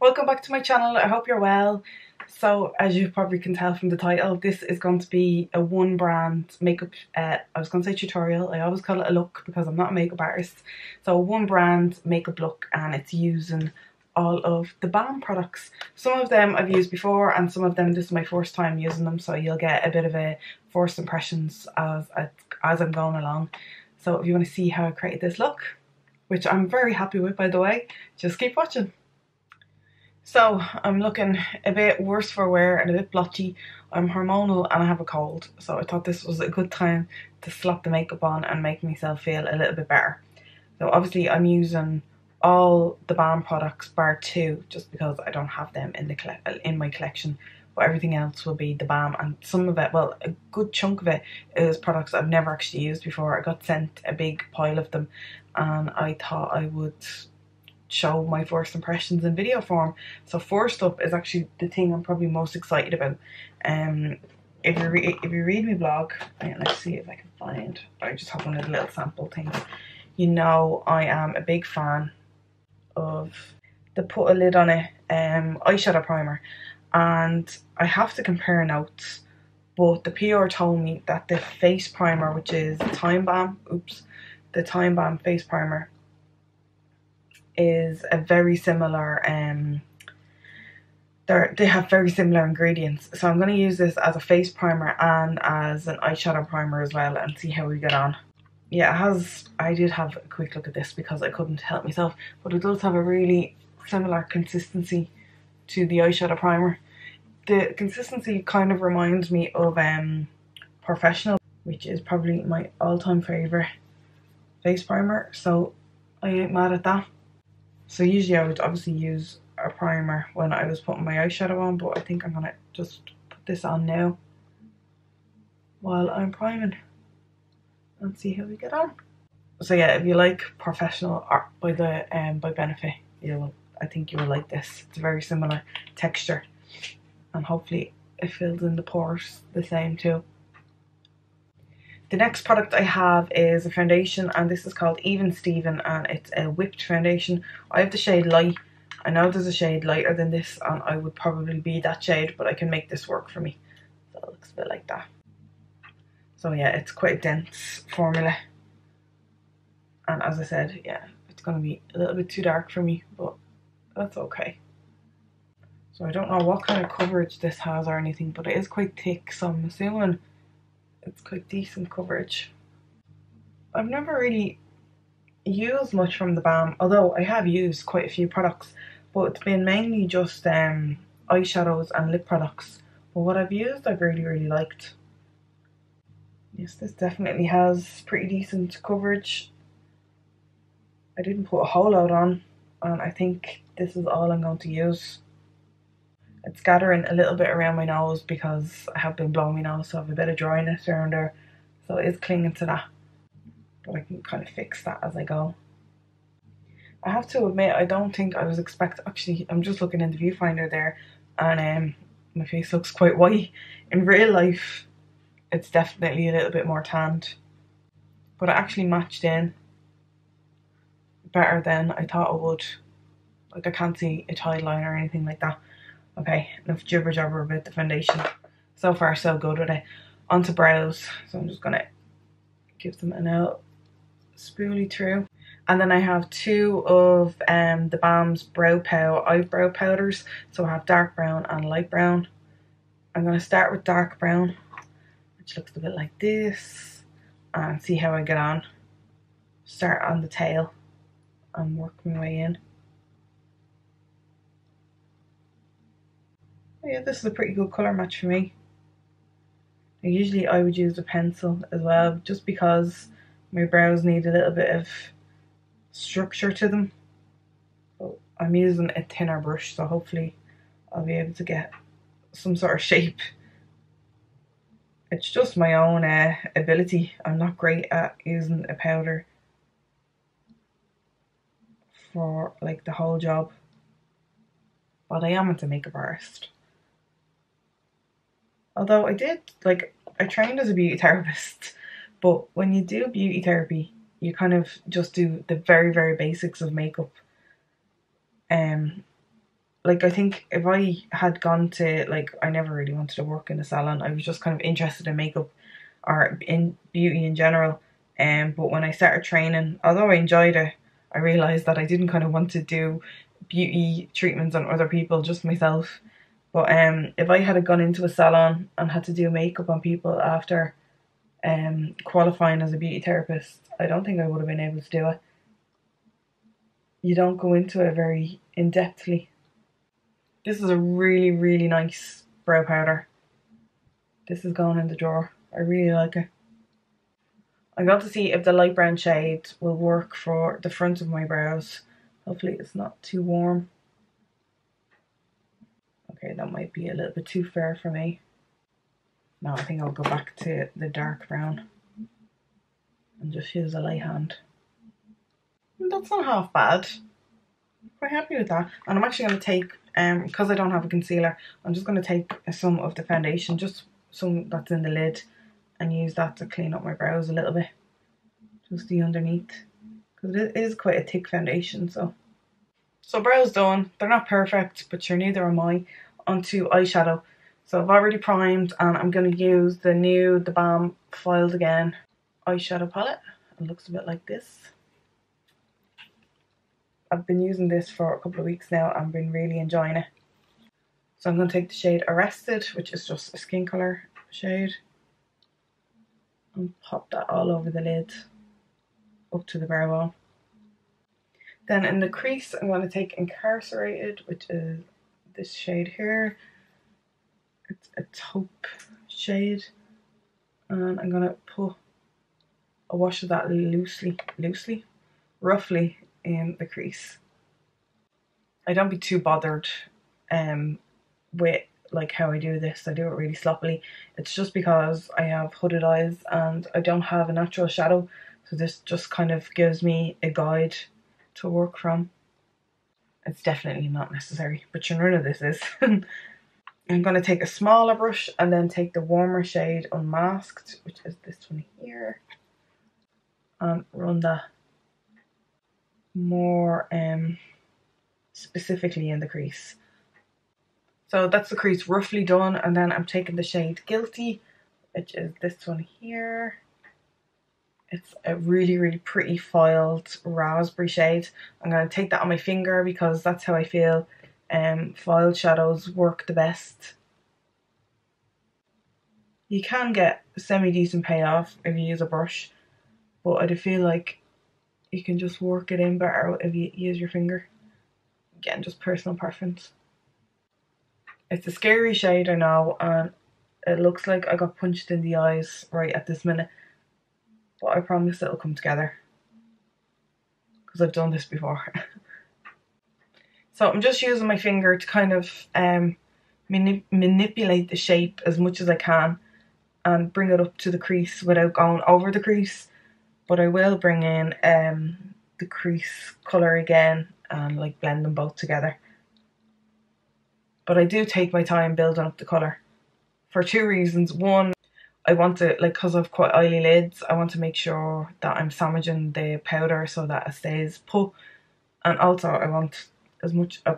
Welcome back to my channel. I hope you're well. So as you probably can tell from the title, this is going to be a one brand makeup, I was going to say tutorial, I always call it a look because I'm not a makeup artist. So one brand makeup look, and it's using all of the Balm products. Some of them I've used before and some of them this is my first time using them, so you'll get a bit of a first impressions as I'm going along. So if you want to see how I created this look, which I'm very happy with by the way, just keep watching. So I'm looking a bit worse for wear and a bit blotchy. I'm hormonal and I have a cold, so I thought this was a good time to slap the makeup on and make myself feel a little bit better. So obviously I'm using all the Balm products bar 2 just because I don't have them in my collection, but everything else will be the Balm, and some of it, well, a good chunk of it is products I've never actually used before. I got sent a big pile of them and I thought I would show my first impressions in video form. So first up is actually the thing I'm probably most excited about. If you read my blog, let's see if I can find, I just have one of the little sample things. You know I am a big fan of the Put a Lid on It eyeshadow primer, and I have to compare notes, but the PR told me that the face primer, which is the Time Balm face primer, is a very similar, they have very similar ingredients. So I'm going to use this as a face primer and as an eyeshadow primer as well and see how we get on. Yeah, it has, I did have a quick look at this because I couldn't help myself, but it does have a really similar consistency to the eyeshadow primer. The consistency kind of reminds me of Professional, which is probably my all-time favourite face primer, so I ain't mad at that. So usually I would obviously use a primer when I was putting my eyeshadow on, but I think I'm gonna just put this on now while I'm priming and see how we get on. So yeah, if you like Professional art by Benefit, I think you will like this. It's a very similar texture and hopefully it fills in the pores the same too. The next product I have is a foundation, and this is called Even Steven, and it's a whipped foundation. I have the shade Light. I know there's a shade lighter than this and I would probably be that shade, but I can make this work for me. So it looks a bit like that. So yeah, it's quite a dense formula. And as I said, yeah, it's going to be a little bit too dark for me, but that's okay. So I don't know what kind of coverage this has or anything, but it is quite thick, so I'm assuming it's quite decent coverage. I've never really used much from the Balm, although I have used quite a few products, but it's been mainly just eyeshadows and lip products. But what I've used I've really liked. Yes, this definitely has pretty decent coverage. I didn't put a whole lot on, and I think this is all I'm going to use. It's gathering a little bit around my nose because I have been blowing my nose, so I have a bit of dryness around there, so it is clinging to that, but I can kind of fix that as I go. I have to admit, I don't think I was actually I'm just looking in the viewfinder there and my face looks quite white. In real life it's definitely a little bit more tanned, but it actually matched in better than I thought it would. Like, I can't see a tie line or anything like that. Okay, enough jibber jabber about the foundation. So far so good with it. Onto brows. So I'm just gonna give them a little spoolie through. And then I have two of the Balm's eyebrow powders. So I have dark brown and light brown. I'm gonna start with dark brown, which looks a bit like this, and see how I get on. Start on the tail and work my way in. Yeah, this is a pretty good colour match for me. Usually I would use a pencil as well, just because my brows need a little bit of structure to them. So I'm using a thinner brush, so hopefully I'll be able to get some sort of shape. It's just my own ability. I'm not great at using a powder for like the whole job, but I am a makeup artist. Although I trained as a beauty therapist, but when you do beauty therapy, you kind of just do the very basics of makeup. like, I think if I had gone to, like, I never really wanted to work in a salon. I was just kind of interested in makeup or in beauty in general. But when I started training, although I enjoyed it, I realised that I didn't kind of want to do beauty treatments on other people, just myself. But if I had gone into a salon and had to do makeup on people after qualifying as a beauty therapist, I don't think I would have been able to do it. You don't go into it very in-depthly. This is a really, really nice brow powder. This is going in the drawer. I really like it. I'm going to see if the light brown shade will work for the front of my brows. Hopefully it's not too warm. Okay, that might be a little bit too fair for me. No, I think I'll go back to the dark brown and just use a light hand. That's not half bad. I'm quite happy with that. And I'm actually going to take, because I don't have a concealer, I'm just going to take some of the foundation, just some that's in the lid, and use that to clean up my brows a little bit. Just the underneath. Because it is quite a thick foundation, so. So brows done. They're not perfect, but sure, neither am I. Onto eyeshadow. So I've already primed, and I'm going to use the new theBalm Filed Again eyeshadow palette. It looks a bit like this. I've been using this for a couple of weeks now and been really enjoying it. So I'm going to take the shade Arrested, which is just a skin colour shade, and pop that all over the lid up to the brow bone. Then in the crease, I'm going to take Incarcerated, which is this shade here. It's a taupe shade, and I'm going to put a wash of that roughly in the crease. I don't be too bothered with like how I do this. I do it really sloppily. It's just because I have hooded eyes and I don't have a natural shadow, so this just kind of gives me a guide to work from. It's definitely not necessary, but none of this is. I'm going to take a smaller brush and then take the warmer shade Unmasked, which is this one here, and run that more specifically in the crease. So that's the crease roughly done, and then I'm taking the shade Guilty, which is this one here. It's a really, really pretty filed raspberry shade. I'm going to take that on my finger because that's how I feel filed shadows work the best. You can get semi-decent payoff if you use a brush, but I do feel like you can just work it in better if you use your finger. Again, just personal preference. It's a scary shade, I know, and it looks like I got punched in the eyes right at this minute, but I promise it'll come together because I've done this before. So I'm just using my finger to kind of manipulate the shape as much as I can and bring it up to the crease without going over the crease. But I will bring in the crease colour again and like blend them both together. But I do take my time building up the colour for two reasons. One, I want to, like, because I've quite oily lids, I want to make sure that I'm sandwiching the powder so that it stays put. And also I want as much I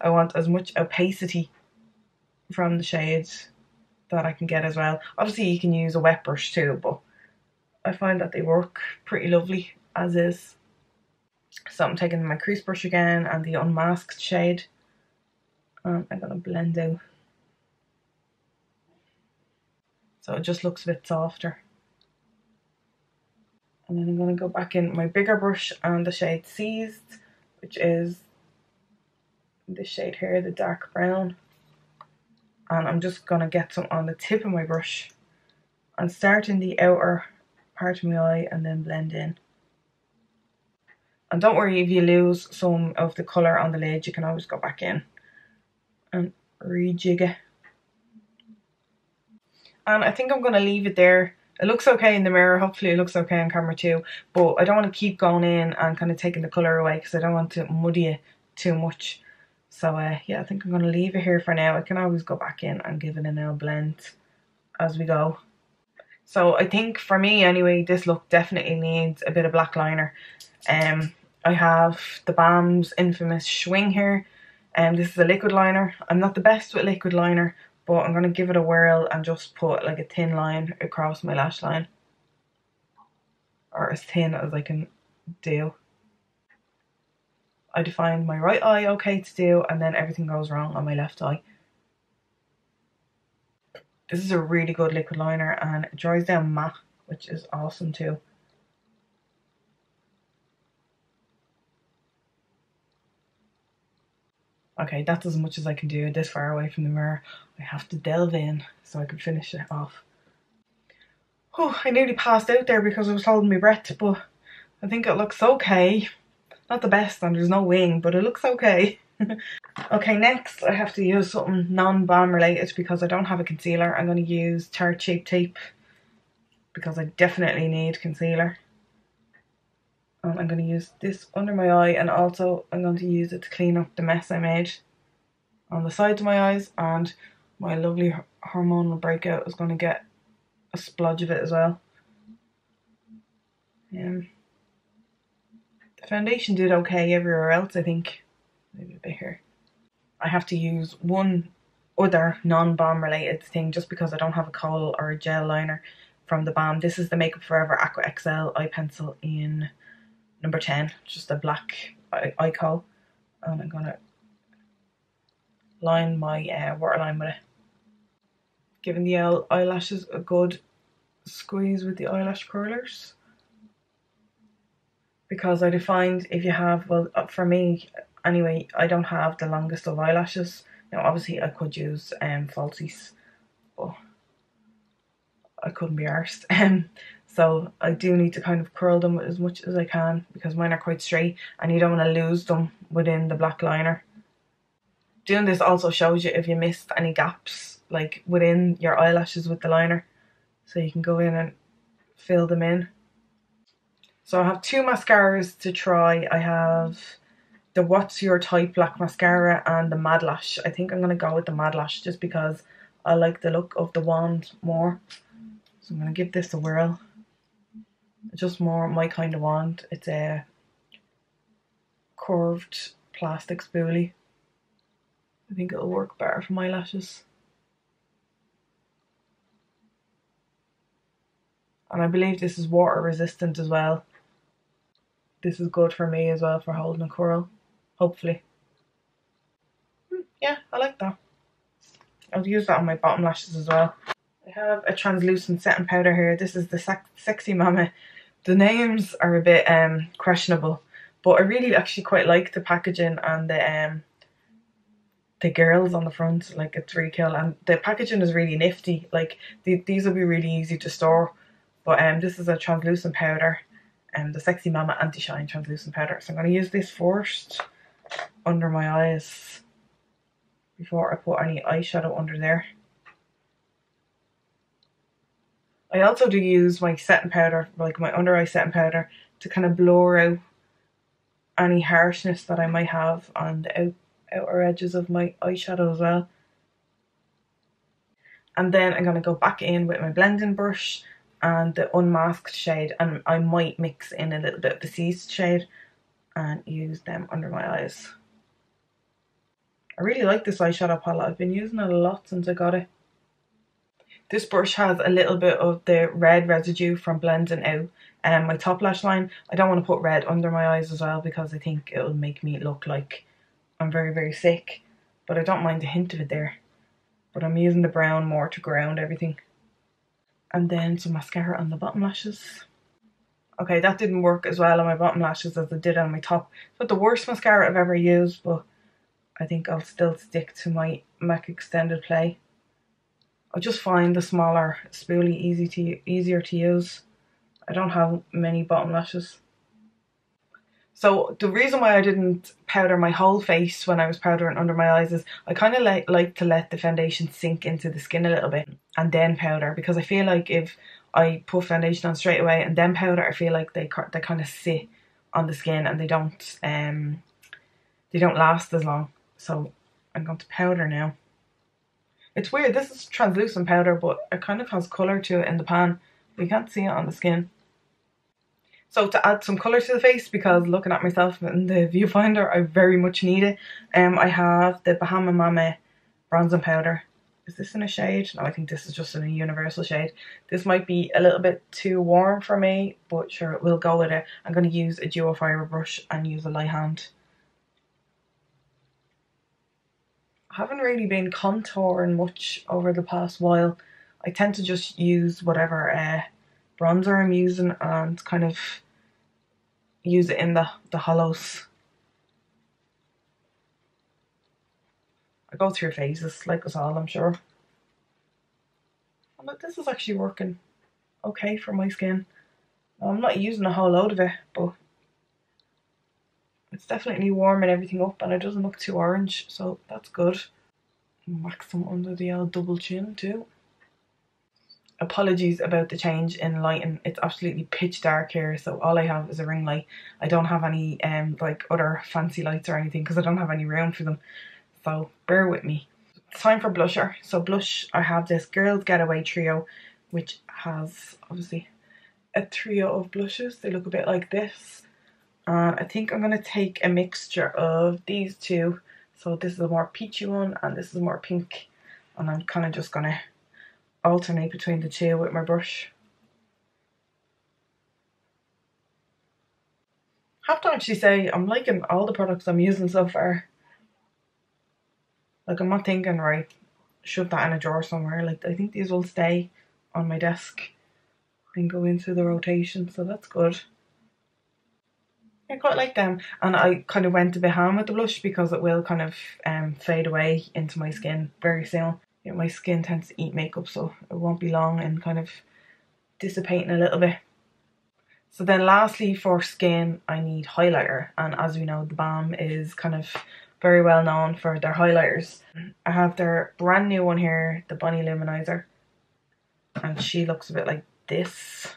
want as much opacity from the shades that I can get as well. Obviously you can use a wet brush too, but I find that they work pretty lovely as is. So I'm taking my crease brush again and the Unmasked shade, and I'm going to blend out. So it just looks a bit softer. And then I'm going to go back in my bigger brush and the shade Seized, which is this shade here, the dark brown. And I'm just going to get some on the tip of my brush and start in the outer part of my eye and then blend in. And don't worry if you lose some of the colour on the lid, you can always go back in and rejig it. And I think I'm going to leave it there. It looks okay in the mirror, hopefully it looks okay on camera too, but I don't want to keep going in and kind of taking the colour away because I don't want to muddy it too much. So yeah, I think I'm going to leave it here for now. I can always go back in and give it a nail blend as we go. So I think for me anyway, this look definitely needs a bit of black liner. I have theBalm's infamous Swing here, and this is a liquid liner. I'm not the best with liquid liner, but I'm going to give it a whirl and just put like a thin line across my lash line, or as thin as I can do. I define my right eye okay to do, and then everything goes wrong on my left eye. This is a really good liquid liner and it dries down matte, which is awesome too. Okay, that's as much as I can do this far away from the mirror. I have to delve in so I can finish it off. Oh, I nearly passed out there because I was holding my breath, but I think it looks okay. Not the best, and there's no wing, but it looks okay. Okay, next I have to use something non-balm related because I don't have a concealer. I'm going to use Tarte Shape Tape because I definitely need concealer. And I'm going to use this under my eye, and also I'm going to use it to clean up the mess I made on the sides of my eyes, and my lovely hormonal breakout is going to get a splodge of it as well. The foundation did okay everywhere else, I think. Maybe a bit here. I have to use one other non-balm related thing just because I don't have a kohl or a gel liner from theBalm. This is the Makeup Forever Aqua XL eye pencil in number 10, just a black eye kohl, and I'm gonna line my waterline with it. Giving the eyelashes a good squeeze with the eyelash curlers, because I find if you have, well, for me anyway, I don't have the longest of eyelashes. Now obviously I could use falsies, but I couldn't be arsed. So I do need to kind of curl them as much as I can because mine are quite straight and you don't want to lose them within the black liner. Doing this also shows you if you missed any gaps like within your eyelashes with the liner, so you can go in and fill them in. So I have two mascaras to try. I have the What's Your Type Black Mascara and the Mad Lash. I think I'm going to go with the Mad Lash just because I like the look of the wand more. So I'm going to give this a whirl. It's just more my kind of wand. It's a curved plastic spoolie. I think it'll work better for my lashes. And I believe this is water resistant as well. This is good for me as well for holding a curl, hopefully. Yeah, I like that. I'll use that on my bottom lashes as well. I have a translucent setting powder here. This is the Sexy Mama. The names are a bit questionable, but I really actually quite like the packaging and the girls on the front. Like, it's really cool, and the packaging is really nifty. Like, these will be really easy to store. But this is a translucent powder, the Sexy Mama Anti-Shine translucent powder. So I'm going to use this first under my eyes before I put any eyeshadow under there. I also do use my setting powder, like my under eye setting powder, to kind of blur out any harshness that I might have on the outer edges of my eyeshadow as well. And then I'm going to go back in with my blending brush and the unmasked shade, and I might mix in a little bit of the seized shade and use them under my eyes. I really like this eyeshadow palette. I've been using it a lot since I got it. This brush has a little bit of the red residue from blending out my top lash line. I don't want to put red under my eyes as well because I think it will make me look like I'm very, very sick. But I don't mind a hint of it there. But I'm using the brown more to ground everything. And then some mascara on the bottom lashes. Okay, that didn't work as well on my bottom lashes as it did on my top. It's not the worst mascara I've ever used, but I think I'll still stick to my MAC Extended Play. I just find the smaller spoolie easier to use. I don't have many bottom lashes. So the reason why I didn't powder my whole face when I was powdering under my eyes is I kind of like to let the foundation sink into the skin a little bit and then powder, because I feel like if I put foundation on straight away and then powder, I feel like they kind of sit on the skin and they don't last as long. So I'm going to powder now. It's weird, this is translucent powder, but it kind of has colour to it in the pan. You can't see it on the skin. So to add some colour to the face, because looking at myself in the viewfinder, I very much need it. I have the Bahama Mama bronzing powder. Is this in a shade? No, I think this is just in a universal shade. This might be a little bit too warm for me, but sure, we'll go with it. I'm going to use a duo fibre brush and use a light hand. I haven't really been contouring much over the past while. I tend to just use whatever bronzer I'm using and kind of use it in the hollows. I go through phases like us all, I'm sure. But this is actually working okay for my skin. I'm not using a whole load of it, but it's definitely warming everything up and it doesn't look too orange, so that's good. Whack some under the old double chin too. Apologies about the change in lighting. It's absolutely pitch dark here, so all I have is a ring light. I don't have any like other fancy lights or anything because I don't have any room for them, so bear with me. It's time for blusher. So blush, I have this Girls Getaway trio, which has obviously a trio of blushes. They look a bit like this. I think I'm going to take a mixture of these two. So this is a more peachy one and this is a more pink. And I'm kind of just going to alternate between the two with my brush. I have to actually say I'm liking all the products I'm using so far. Like, I'm not thinking, right, shove that in a drawer somewhere. Like, I think these will stay on my desk and go into the rotation, so that's good. I quite like them, and I kind of went a bit ham with the blush because it will kind of fade away into my skin very soon. You know, my skin tends to eat makeup, so it won't be long and kind of dissipating a little bit. So then lastly for skin, I need highlighter, and as we know, theBalm is kind of very well known for their highlighters. I have their brand new one here, the Bunny Luminizer, and she looks a bit like this.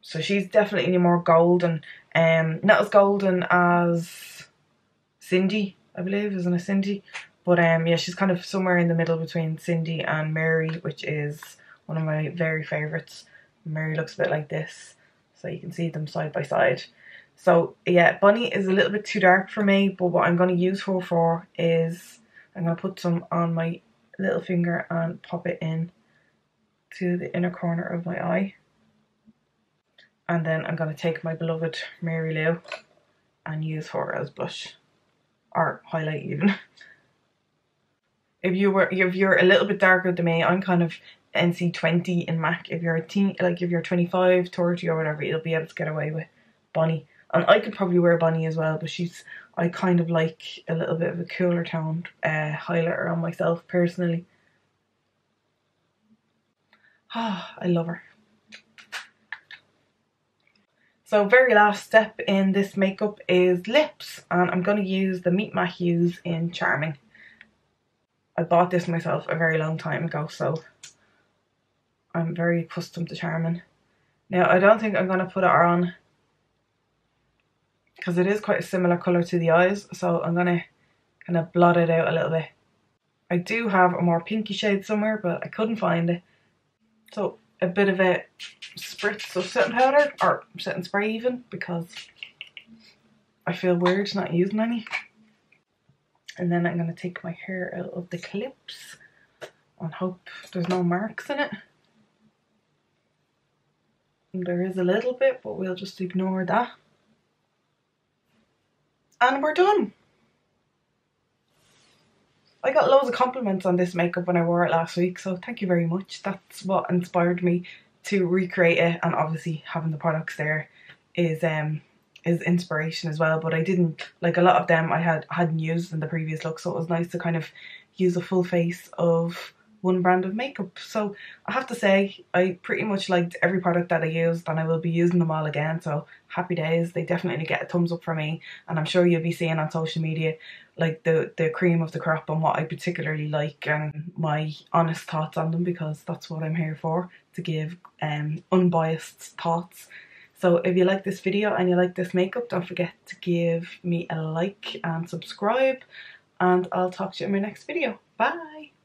So she's definitely more golden, not as golden as Cindy, I believe, isn't it Cindy? But yeah, she's kind of somewhere in the middle between Cindy and Mary, which is one of my very favourites. Mary looks a bit like this, so you can see them side by side. So yeah, Bunny is a little bit too dark for me, but what I'm going to use her for is I'm going to put some on my little finger and pop it in to the inner corner of my eye. And then I'm going to take my beloved Mary Lou and use her as blush, or highlight even. If you're a little bit darker than me, I'm kind of NC20 in MAC. If you're a teen, like if you're 25, 30 or whatever, you'll be able to get away with Bunny. And I could probably wear Bunny as well, but I kind of like a little bit of a cooler toned highlighter on myself personally. Ah, I love her. So very last step in this makeup is lips, and I'm going to use the Meet Mac Hues in Charming. I bought this myself a very long time ago, so I'm very accustomed to Charming. Now I don't think I'm going to put it on because it is quite a similar colour to the eyes, so I'm going to kind of blot it out a little bit. I do have a more pinky shade somewhere, but I couldn't find it. So a bit of a spritz of setting powder, or setting spray even, because I feel weird not using any. And then I'm going to take my hair out of the clips and hope there's no marks in it. And there is a little bit, but we'll just ignore that. And we're done. I got loads of compliments on this makeup when I wore it last week, so thank you very much. That's what inspired me to recreate it, and obviously having the products there is inspiration as well. But I didn't, like, a lot of them I hadn't used in the previous look, so it was nice to kind of use a full face of one brand of makeup. So I have to say I pretty much liked every product that I used, and I will be using them all again, so happy days. They definitely get a thumbs up for me, and I'm sure you'll be seeing on social media like the cream of the crop and what I particularly like and my honest thoughts on them, because that's what I'm here for, to give unbiased thoughts. So if you like this video and you like this makeup, don't forget to give me a like and subscribe, and I'll talk to you in my next video. Bye!